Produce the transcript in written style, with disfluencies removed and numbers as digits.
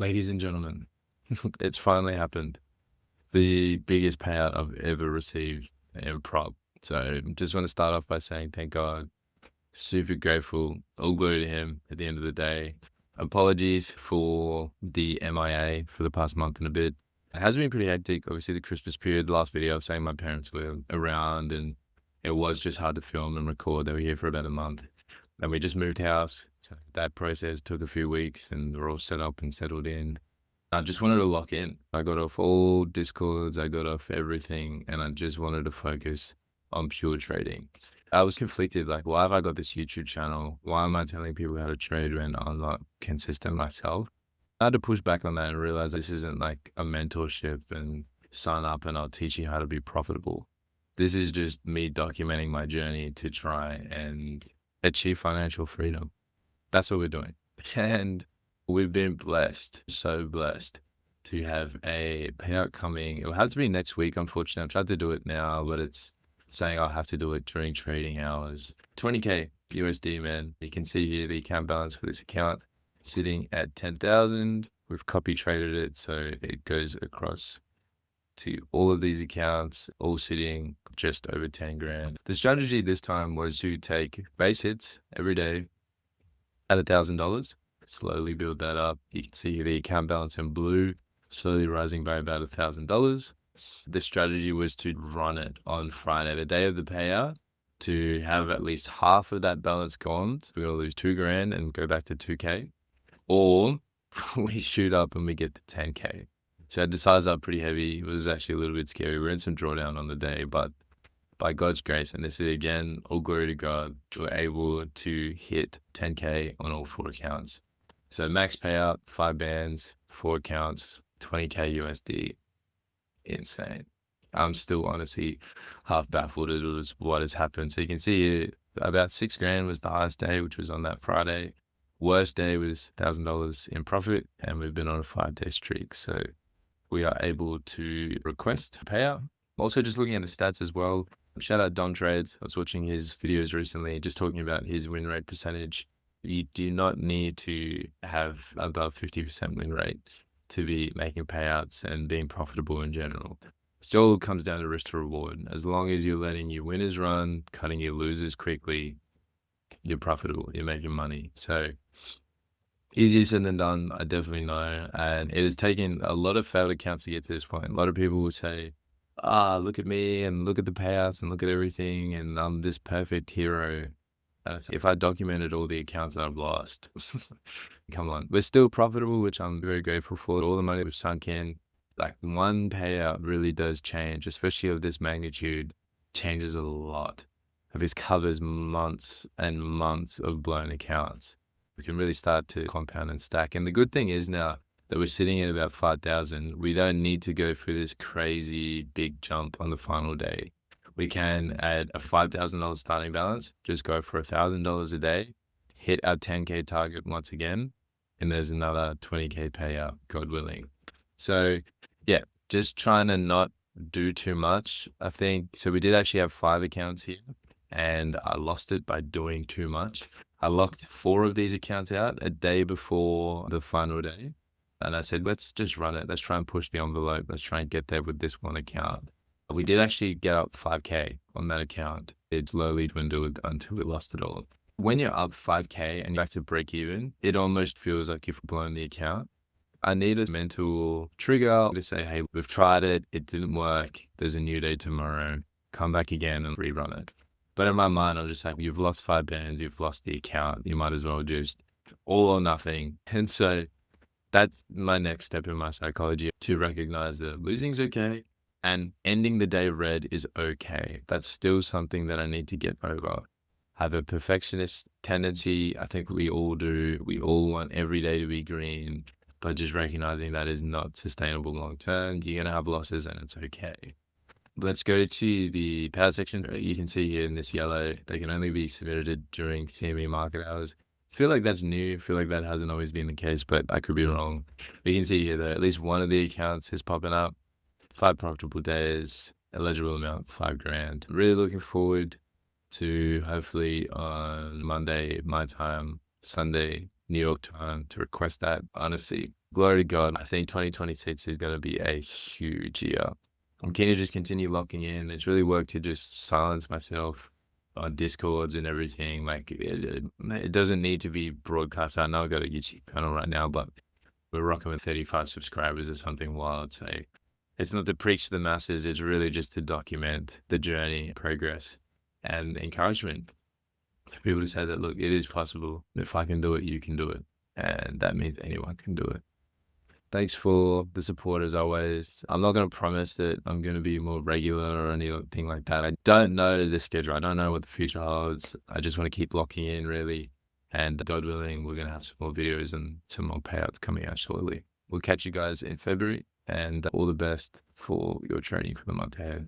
Ladies and gentlemen, it's finally happened. The biggest payout I've ever received in prop. So just want to start off by saying thank God. Super grateful. All glory to him at the end of the day. Apologies for the MIA for the past month and a bit. It has been pretty hectic. Obviously, the Christmas period, the last video, I was saying my parents were around and it was just hard to film and record. They were here for about a month. Then we just moved house. So that process took a few weeks and we're all set up and settled in. I just wanted to lock in. I got off all Discords, I got off everything, and I just wanted to focus on pure trading. I was conflicted, like, why have I got this YouTube channel? Why am I telling people how to trade when I'm not consistent myself? I had to push back on that and realize this isn't like a mentorship and sign up and I'll teach you how to be profitable. This is just me documenting my journey to try and achieve financial freedom. That's what we're doing. And we've been blessed, so blessed to have a payout coming. It'll have to be next week, unfortunately. I've tried to do it now, but it's saying I'll have to do it during trading hours. 20K USD, man. You can see here the account balance for this account sitting at 10,000. We've copy traded it, so it goes across to all of these accounts, all sitting just over 10 grand. The strategy this time was to take base hits every day at $1,000. Slowly build that up. You can see the account balance in blue, slowly rising by about $1,000. The strategy was to run it on Friday, the day of the payout, to have at least half of that balance gone. So we're gonna lose 2 grand and go back to 2K, or we shoot up and we get to 10K. So I had to size up pretty heavy. It was actually a little bit scary. We're in some drawdown on the day, but by God's grace, and this is again, all glory to God, we're able to hit 10K on all 4 accounts. So max payout, 5 bands, 4 accounts, 20K USD. Insane. I'm still honestly half baffled at what has happened. So you can see here, about 6 grand was the highest day, which was on that Friday. Worst day was $1,000 in profit, and we've been on a 5-day streak. So we are able to request payout. Also, just looking at the stats as well. Shout out Don Trades. I was watching his videos recently, just talking about his win rate percentage. You do not need to have above 50% win rate to be making payouts and being profitable in general. Still comes down to risk to reward. As long as you're letting your winners run, cutting your losers quickly, you're profitable, you're making money. So easier said than done, I definitely know. And it has taken a lot of failed accounts to get to this point. A lot of people will say, look at me and look at the payouts and look at everything, and I'm this perfect hero. If I documented all the accounts that I've lost, come on, we're still profitable, which I'm very grateful for. All the money we've sunk in, like one payout really does change, especially of this magnitude, changes a lot. This covers months and months of blown accounts. We can really start to compound and stack. And the good thing is now that we're sitting at about 5,000, we don't need to go through this crazy big jump on the final day. We can add a $5,000 starting balance, just go for $1,000 a day, hit our 10K target once again, and there's another 20K payout, God willing. So yeah, just trying to not do too much. I think, so we did actually have 5 accounts here and I lost it by doing too much. I locked 4 of these accounts out a day before the final day. And I said, let's just run it. Let's try and push the envelope. Let's try and get there with this one account. We did actually get up 5K on that account. It slowly dwindled until we lost it all. When you're up 5K and you're back to break even, it almost feels like you've blown the account. I need a mental trigger to say, hey, we've tried it. It didn't work. There's a new day tomorrow. Come back again and rerun it. But in my mind, I'm just like, you've lost 5 bands. You've lost the account. You might as well just all or nothing. And so that's my next step in my psychology, to recognize that losing's okay and ending the day red is okay. That's still something that I need to get over. I have a perfectionist tendency. I think we all do. We all want every day to be green, but just recognizing that is not sustainable long term. You're going to have losses and it's okay. Let's go to the power section. You can see here in this yellow, they can only be submitted during CME market hours. I feel like that's new. I feel like that hasn't always been the case, but I could be wrong. We can see here that at least one of the accounts is popping up. 5 profitable days, eligible amount, 5 grand. Really looking forward to hopefully on Monday, my time, Sunday, New York time to request that. Honestly, glory to God. I think 2026 is going to be a huge year. I'm keen to just continue locking in. It's really worked to just silence myself on Discords and everything. Like it doesn't need to be broadcast. I know I got a YouTube channel right now, but we're rocking with 35 subscribers or something wild. So it's not to preach to the masses. It's really just to document the journey, progress, and encouragement for people to say that, look, it is possible. If I can do it, you can do it. And that means anyone can do it. Thanks for the support as always. I'm not going to promise that I'm going to be more regular or anything like that. I don't know the schedule. I don't know what the future holds. I just want to keep locking in, really. And God willing, we're going to have some more videos and some more payouts coming out shortly. We'll catch you guys in February, and all the best for your training for the month ahead.